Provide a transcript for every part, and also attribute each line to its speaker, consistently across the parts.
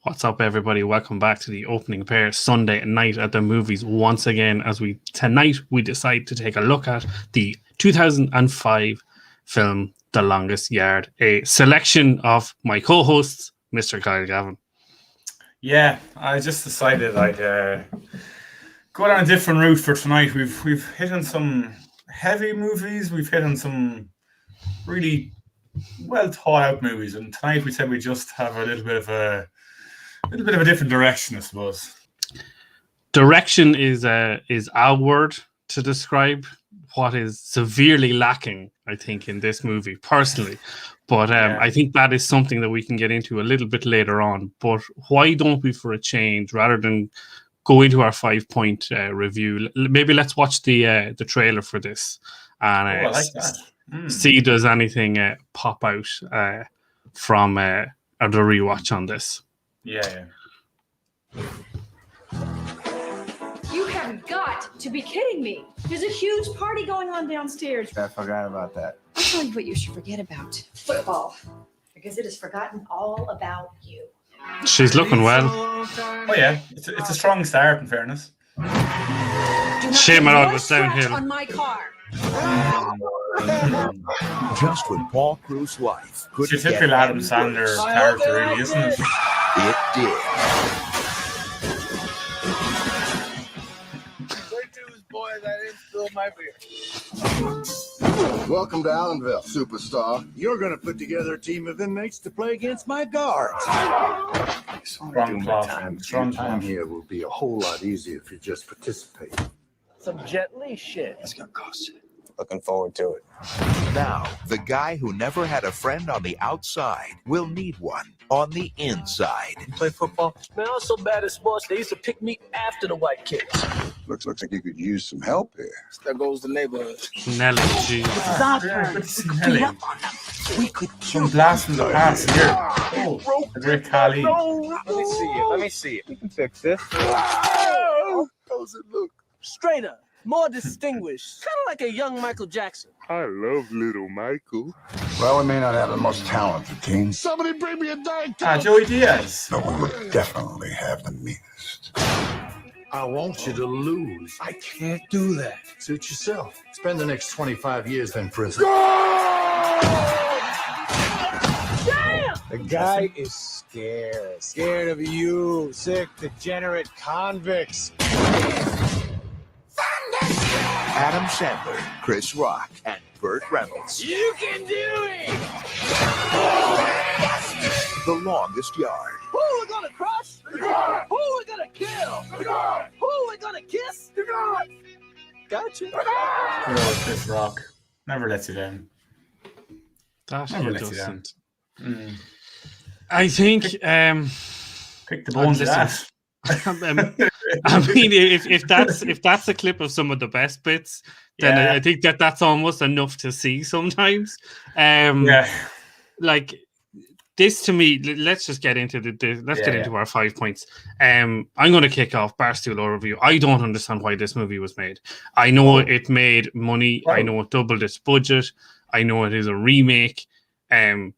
Speaker 1: What's up, everybody? Welcome back to the opening pair Sunday night at the movies once again. Tonight we decide to take a look at the 2005 film The Longest Yard, a selection of my co-hosts, Mr. Kyle Gavin.
Speaker 2: Yeah, I just decided I'd go down a different route for tonight. We've hit on some heavy movies. We've hit on some really well thought out movies, and tonight we said we just have a little bit of a different direction, I suppose.
Speaker 1: Direction is our word to describe what is severely lacking, I think, in this movie, personally. But I think that is something that we can get into a little bit later on. But why don't we, for a change, rather than go into our 5-point review, maybe let's watch the trailer for this and
Speaker 2: I like that.
Speaker 1: See does anything pop out from the rewatch on this.
Speaker 2: Yeah.
Speaker 3: You have got to be kidding me. There's a huge party going on downstairs.
Speaker 4: I forgot about that.
Speaker 3: I'll tell you what you should forget about. Football. Because it has forgotten all about you.
Speaker 1: She's looking well.
Speaker 2: Oh yeah, it's a strong start, in fairness.
Speaker 1: Shame it all was downhill.
Speaker 3: On my car.
Speaker 5: Just when Paul Cruz's life couldn't
Speaker 2: It's a typical Adam Sandler character, really, isn't it?
Speaker 5: It did.
Speaker 4: Welcome to Allenville, superstar. You're going to put together a team of inmates to play against my guards.
Speaker 2: Strong
Speaker 4: Time here will be a whole lot easier if you just participate.
Speaker 6: Some Jet Li shit.
Speaker 4: That's going to cost you.
Speaker 6: Looking forward to it.
Speaker 5: Now, the guy who never had a friend on the outside will need one on the inside.
Speaker 6: You play football? Man, I was so bad at sports, they used to pick me after the white kids.
Speaker 4: Looks like you could use some help here.
Speaker 6: There goes the neighborhood.
Speaker 1: Nelly G.
Speaker 2: We could some blast from the past here. Oh, Rick Kali.
Speaker 6: Let me see it. We can fix this.
Speaker 4: Oh, how's it look?
Speaker 6: Straighter, more distinguished. Kind of like a young Michael Jackson.
Speaker 4: I love little Michael. Well, we may not have the most talented team. Somebody bring me a Diet Coke.
Speaker 2: Joey Diaz.
Speaker 4: But we would definitely have the meanest. I want you to lose.
Speaker 6: I can't do that.
Speaker 4: Suit yourself. Spend the next 25 years in prison.
Speaker 6: Damn! The guy is scared. Scared of you, sick, degenerate convicts.
Speaker 5: Adam Sandler, Chris Rock, and Burt Reynolds.
Speaker 6: You can do it!
Speaker 5: The Longest Yard.
Speaker 6: Who are we gonna crush? Who are we gonna kill? Who are we gonna kiss? Gotcha.
Speaker 2: Chris Rock. Never lets you down.
Speaker 1: That
Speaker 2: Never
Speaker 1: he
Speaker 2: lets you
Speaker 1: doesn't.
Speaker 2: down.
Speaker 1: I think
Speaker 2: Pick the bones of that.
Speaker 1: I mean, if that's a clip of some of the best bits, then I think that's almost enough to see sometimes. Like this to me, let's just get into get into our 5 points. I'm going to kick off Barstool overview. I don't understand why this movie was made. I know it made money. I know it doubled its budget. I know it is a remake.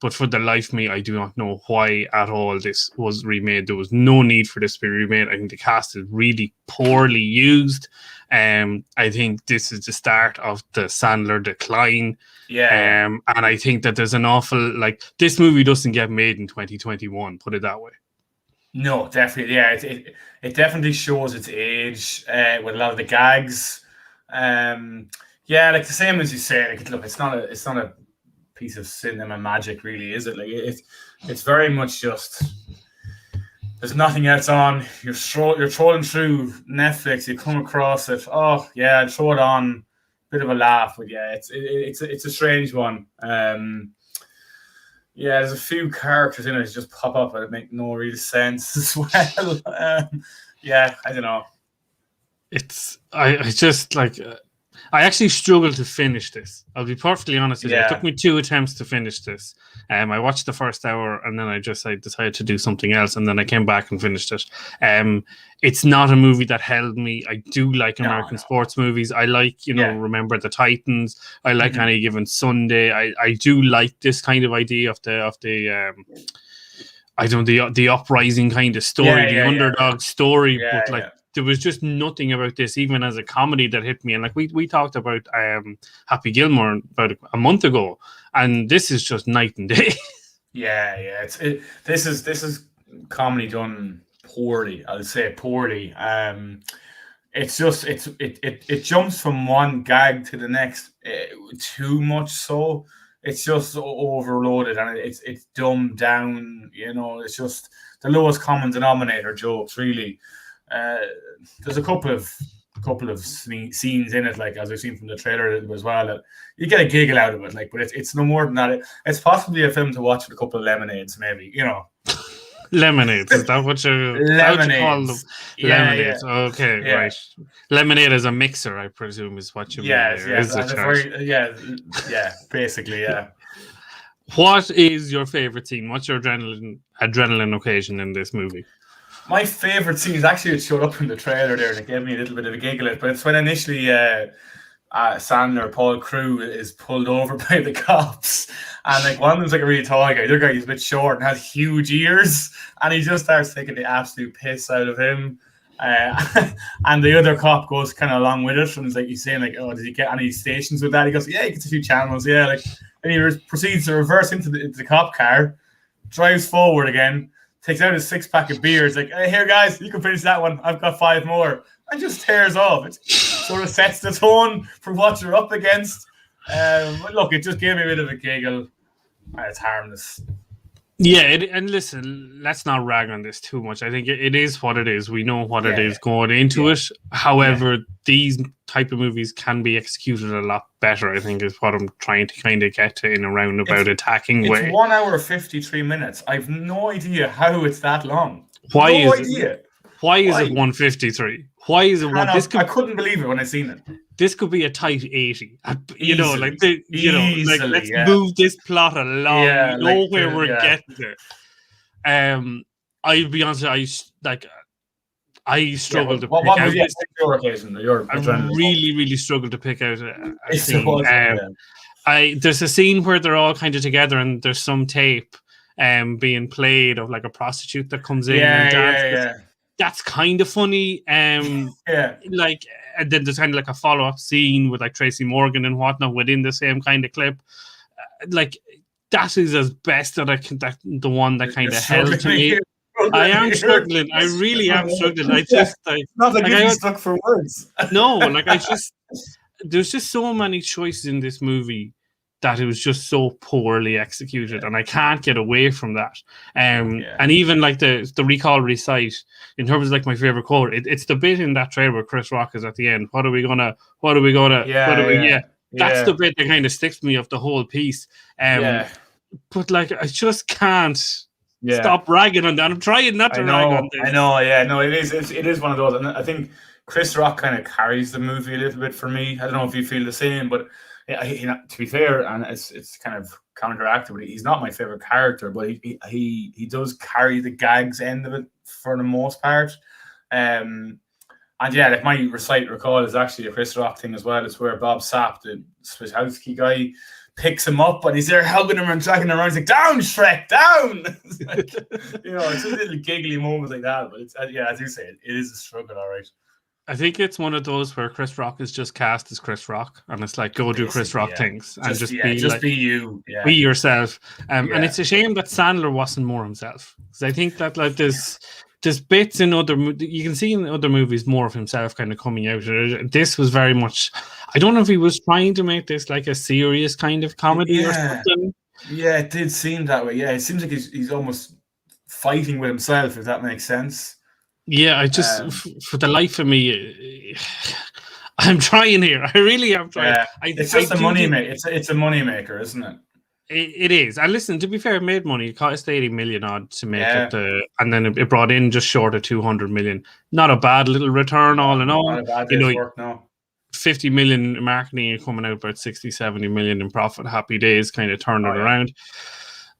Speaker 1: But for the life of me, I do not know why at all this was remade. There was no need for this to be remade. I think the cast is really poorly used. I think this is the start of the Sandler decline. And I think that there's an awful, this movie doesn't get made in 2021, put it that way.
Speaker 2: No, definitely. Yeah, it definitely shows its age with a lot of the gags. Like the same as you say, look, it's not a piece of cinema magic, really, is it? Like it's very much just there's nothing else on. You're trolling through Netflix. You come across it. Oh yeah, I'll throw it on. Bit of a laugh, but it's a strange one. There's a few characters in it that just pop up and it make no real sense as well. I don't know.
Speaker 1: I actually struggled to finish this. I'll be perfectly honest with you. It took me 2 attempts to finish this. I watched the first hour and then I decided to do something else, and then I came back and finished it. It's not a movie that held me. I do like American sports movies. I like, Remember the Titans. I like Any Given Sunday. I do like this kind of idea of the I don't know, the uprising kind of story, the underdog story, but like there was just nothing about this, even as a comedy, that hit me. And like we talked about Happy Gilmore about a month ago, and this is just night and day.
Speaker 2: This is comedy done poorly. I'll say poorly. It's just it jumps from one gag to the next too much. So it's just overloaded, and it's dumbed down. You know, it's just the lowest common denominator jokes. Really, there's a couple of scenes in it, like as we've seen from the trailer as well, that you get a giggle out of it. Like, but it's no more than that. It's possibly a film to watch with a couple of lemonades, maybe. You know.
Speaker 1: Lemonades, is that what you call them? Lemonades.
Speaker 2: Yeah.
Speaker 1: Okay, right. Lemonade as a mixer, I presume, is what you mean.
Speaker 2: Yes, basically, yeah.
Speaker 1: What is your favorite scene? What's your adrenaline occasion in this movie?
Speaker 2: My favorite scene is actually, it showed up in the trailer there, and it gave me a little bit of a giggle. But it's when initially Sandler, Paul Crewe, is pulled over by the cops, and like one of them's like a really tall guy, the other guy is a bit short and has huge ears, and he just starts taking the absolute piss out of him. And the other cop goes kind of along with it, and he's saying like, "Oh, did he get any stations with that?" He goes, "Yeah, he gets a few channels, yeah." Like, and he proceeds to reverse into the cop car, drives forward again, takes out his 6-pack of beers, like, "Hey, here guys, you can finish that one. I've got 5 more," and just tears off. It sort of sets the tone for what you're up against. But look, it just gave me a bit of a giggle. It's harmless.
Speaker 1: Yeah, and listen, let's not rag on this too much. I think it is what it is. We know what it is going into it. However, these type of movies can be executed a lot better, I think, is what I'm trying to kind of get to in a roundabout attacking way.
Speaker 2: It's 1 hour 53 minutes. I've no idea how it's that long.
Speaker 1: Why is it 153? Why is it one?
Speaker 2: I couldn't believe it when I seen it.
Speaker 1: This could be a tight 80. Let's move this plot along. Where we're getting there. I'll be honest, I struggled to pick out.
Speaker 2: Your occasion?
Speaker 1: I really struggled to pick out a scene. There's a scene where they're all kind of together, and there's some tape being played of like a prostitute that comes in and dances. That's kind of funny. Like, and then there's kind of like a follow-up scene with like Tracy Morgan and whatnot within the same kind of clip. Like, that is as best that I can. The one that kind of held to me. I am struggling. I really am struggling. I just
Speaker 2: not like you're stuck for words.
Speaker 1: No, like there's just so many choices in this movie that it was just so poorly executed, and I can't get away from that. And even like the recall recite, in terms of like my favorite quote, it's the bit in that trailer where Chris Rock is at the end. That's the bit that kind of sticks me off the whole piece. But like, I just can't stop ragging on that. I'm trying not to rag on this.
Speaker 2: I know, no, it is one of those, and I think Chris Rock kind of carries the movie a little bit for me. I don't know if you feel the same, but to be fair, and it's kind of counteracted, but he's not my favorite character, but he does carry the gags end of it for the most part. And like my recall is actually a Chris Rock thing as well. It's where Bob Sapp, the Switowski guy, picks him up, and he's there hugging him and dragging him around. He's like, "Down, Shrek, down!" It's like, it's a little giggly moments like that. But it's as you say, it is a struggle, all right.
Speaker 1: I think it's one of those where Chris Rock is just cast as Chris Rock, and it's like, go do Chris Rock things and just be you, be yourself. And it's a shame that Sandler wasn't more himself, because I think that like there's bits in you can see in other movies more of himself kind of coming out. This was very much, I don't know if he was trying to make this like a serious kind of comedy or something.
Speaker 2: Yeah, it did seem that way. Yeah, it seems like he's almost fighting with himself, if that makes sense.
Speaker 1: Yeah, I just, for the life of me, I'm trying here. I really am trying.
Speaker 2: Yeah. It's just a money maker. It's a money maker, isn't it?
Speaker 1: It is. And listen, to be fair, it made money. It cost 80 million odd to make it, and then it brought in just short of 200 million. Not a bad little return, all in all.
Speaker 2: Not a bad day's work, no.
Speaker 1: 50 million in marketing and coming out about 60, 70 million in profit. Happy days, kind of turned it around.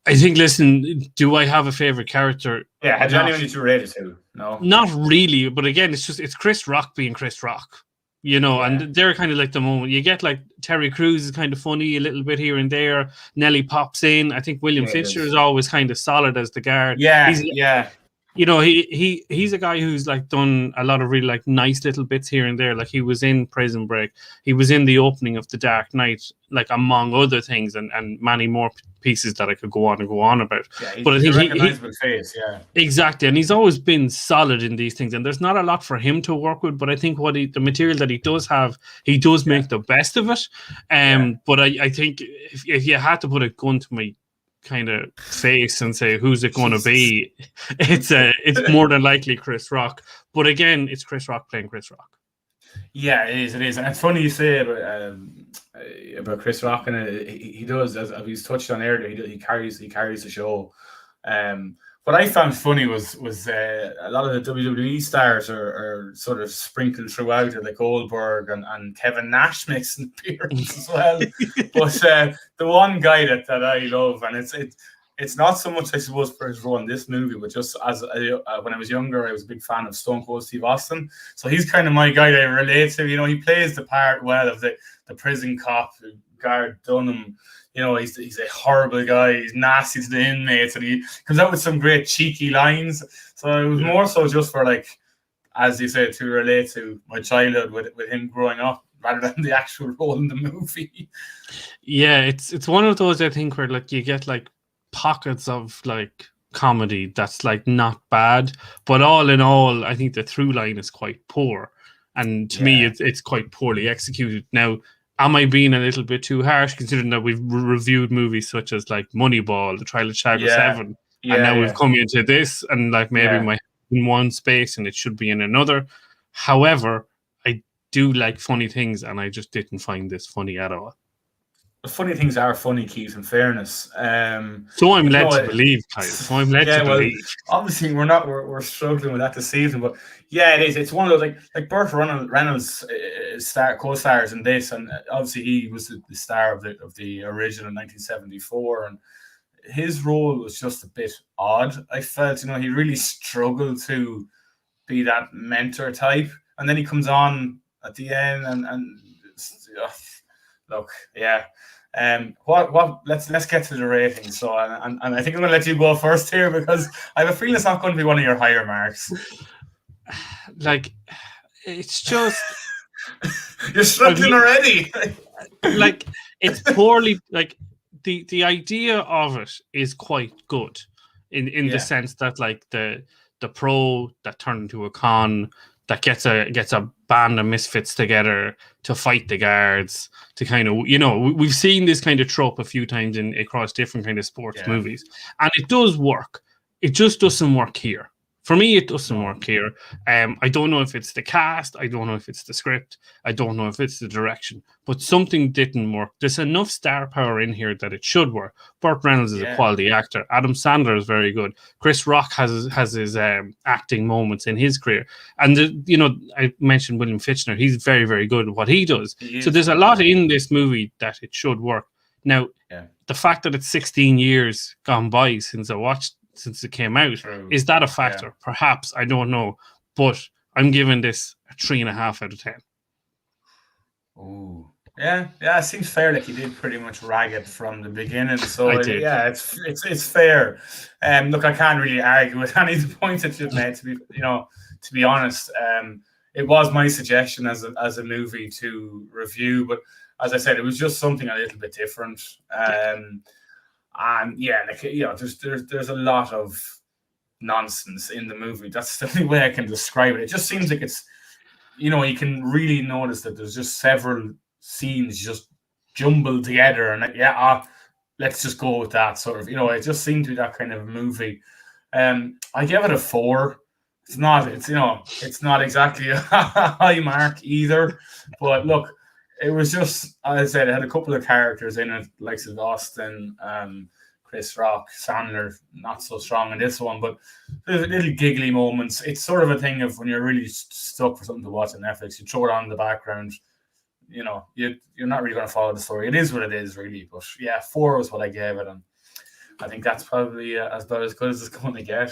Speaker 1: I think, listen, do I have a favorite character?
Speaker 2: Yeah, had you anyone to rate it to? No.
Speaker 1: Not really, but again, it's Chris Rock being Chris Rock. you know, and they're kind of like the moment you get like Terry Crews is kind of funny a little bit here and there. Nelly pops in. I think William Fisher is always kind of solid as the guard.
Speaker 2: Yeah.
Speaker 1: You know, he's a guy who's like done a lot of really like nice little bits here and there. Like he was in Prison Break, he was in the opening of The Dark Knight, like among other things, and many more pieces that I could go on about.
Speaker 2: Yeah,
Speaker 1: but I think
Speaker 2: a recognizable face,
Speaker 1: exactly, and he's always been solid in these things. And there's not a lot for him to work with, but I think the material that he does have, he does make the best of it. But I think if you had to put a gun to my kind of face and say who's it going to be, it's more than likely Chris Rock. But again, it's Chris Rock playing Chris Rock.
Speaker 2: Yeah, it is, and it's funny you say about Chris Rock, and he does, as he's touched on earlier, he carries the show. What I found funny was a lot of the WWE stars are sort of sprinkled throughout it, like Goldberg and Kevin Nash makes an appearance as well. But the one guy that I love, and it's not so much, I suppose, for his role in this movie, but just as when I was younger, I was a big fan of Stone Cold Steve Austin. So he's kind of my guy that I relate to. You know, he plays the part well of the prison cop, guard Dunham. You know, he's a horrible guy. He's nasty to the inmates, and he comes out with some great cheeky lines. So it was more so just for, like, as you said, to relate to my childhood with him growing up, rather than the actual role in the movie.
Speaker 1: Yeah, it's one of those, I think, where like you get like pockets of like comedy that's like not bad, but all in all, I think the through line is quite poor, and to me, it's quite poorly executed. Now, am I being a little bit too harsh, considering that we've reviewed movies such as like Moneyball, The Trial of Chicago 7, and now we've come into this, and like maybe my in one space and it should be in another. However, I do like funny things, and I just didn't find this funny at all.
Speaker 2: The funny things are funny, Keith, in fairness.
Speaker 1: So I'm led to believe, Kyle. So I'm led to believe.
Speaker 2: Obviously, we're struggling with that this season, but yeah, it is. It's one of those like Burt Reynolds co-stars in this, and obviously he was the star of the original 1974, and his role was just a bit odd. I felt, you know, he really struggled to be that mentor type, and then he comes on at the end, and look, yeah. Let's get to the ratings. So, and I think I'm going to let you go first here, because I have a feeling it's not going to be one of your higher marks.
Speaker 1: Like, it's just
Speaker 2: you're struggling already.
Speaker 1: Like, it's poorly. Like, the idea of it is quite good in the sense that like the pro that turned into a con that gets a band of misfits together to fight the guards, to kind of, you know, we've seen this kind of trope a few times across different kind of sports movies, and it does work. It just doesn't work here. For me, it doesn't work here. I don't know if it's the cast. I don't know if it's the script. I don't know if it's the direction. But something didn't work. There's enough star power in here that it should work. Burt Reynolds is a quality actor. Adam Sandler is very good. Chris Rock has his acting moments in his career. And, you know, I mentioned William Fichtner. He's very, very good at what he does. So there's a lot in this movie that it should work. Now, the fact that it's 16 years gone by since it came out, is that a factor? Perhaps, I don't know, but I'm giving this a 3.5 out of 10.
Speaker 2: Oh, yeah, it seems fair. Like, you did pretty much rag it from the beginning, so yeah, it's fair. Look, I can't really argue with any of the points that you've made. To be honest, it was my suggestion as a movie to review, but as I said, it was just something a little bit different. And yeah, like, you know, there's a lot of nonsense in the movie. That's the only way I can describe it. It just seems like it's, you know, you can really notice that there's just several scenes just jumbled together, and let's just go with that sort of. You know, it just seemed to be that kind of movie. I give it a 4. It's not exactly a high mark either, but look. It was just, as I said, it had a couple of characters in it, like Austin, Chris Rock, Sandler, not so strong in this one, but there's little giggly moments. It's sort of a thing of when you're really stuck for something to watch on Netflix, you throw it on in the background. You know, you're not really going to follow the story. It is what it is, really. But yeah, 4 was what I gave it, and I think that's probably about as good as it's going to get.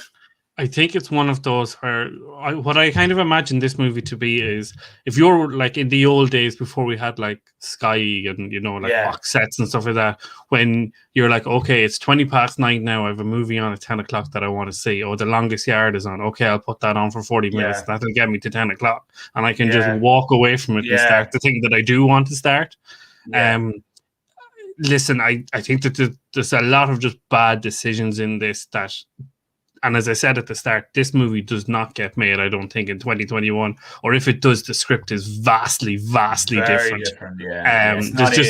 Speaker 1: I think it's one of those where what I kind of imagine this movie to be is if you're like in the old days before we had like Sky and like box sets and stuff like that, when you're like, okay, it's 20 past 9 now, I have a movie on at 10 o'clock that I want to see. Oh, The Longest Yard is on. Okay, I'll put that on for 40 minutes. That'll get me to 10 o'clock. And I can just walk away from it and start the thing that I do want to start. Listen, I think that there's a lot of just bad decisions in this that. And as I said at the start, this movie does not get made, I don't think, in 2021. Or if it does, the script is vastly, vastly
Speaker 2: Very
Speaker 1: different.
Speaker 2: There's just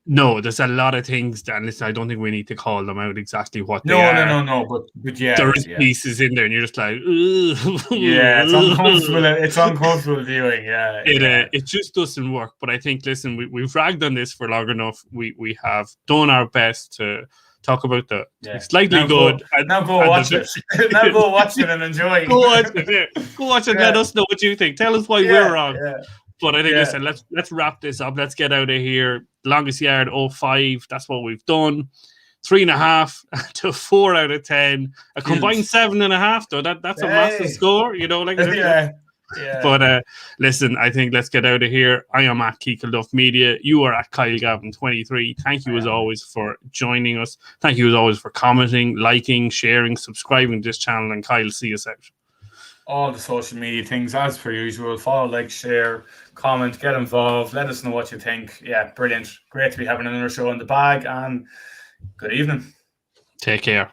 Speaker 1: there's a lot of things that, listen, I don't think we need to call them out exactly what they
Speaker 2: are.
Speaker 1: No. But there is pieces in there, and you're just like,
Speaker 2: it's uncomfortable. It's uncomfortable viewing.
Speaker 1: It just doesn't work. But I think, listen, we've ragged on this for long enough. We have done our best to talk about the slightly
Speaker 2: now
Speaker 1: good.
Speaker 2: Now go watch it. Now go watch it and enjoy.
Speaker 1: Go watch it. Go watch it. Let us know what you think. Tell us why we're wrong. But I think, listen, let's wrap this up. Let's get out of here. Longest Yard 05. That's what we've done. 3.5 to 4 out of 10. A combined 7.5 though. That's a massive score. But listen, I think let's get out of here. I am at Keekleduff Media. You are at Kyle Gavin 23. Thank you as always for joining us. Thank you as always for commenting, liking, sharing, subscribing to this channel. And Kyle, see us out.
Speaker 2: All the social media things as per usual. Follow, like, share, comment, get involved. Let us know what you think. Yeah, brilliant. Great to be having another show in the bag. And good evening.
Speaker 1: Take care.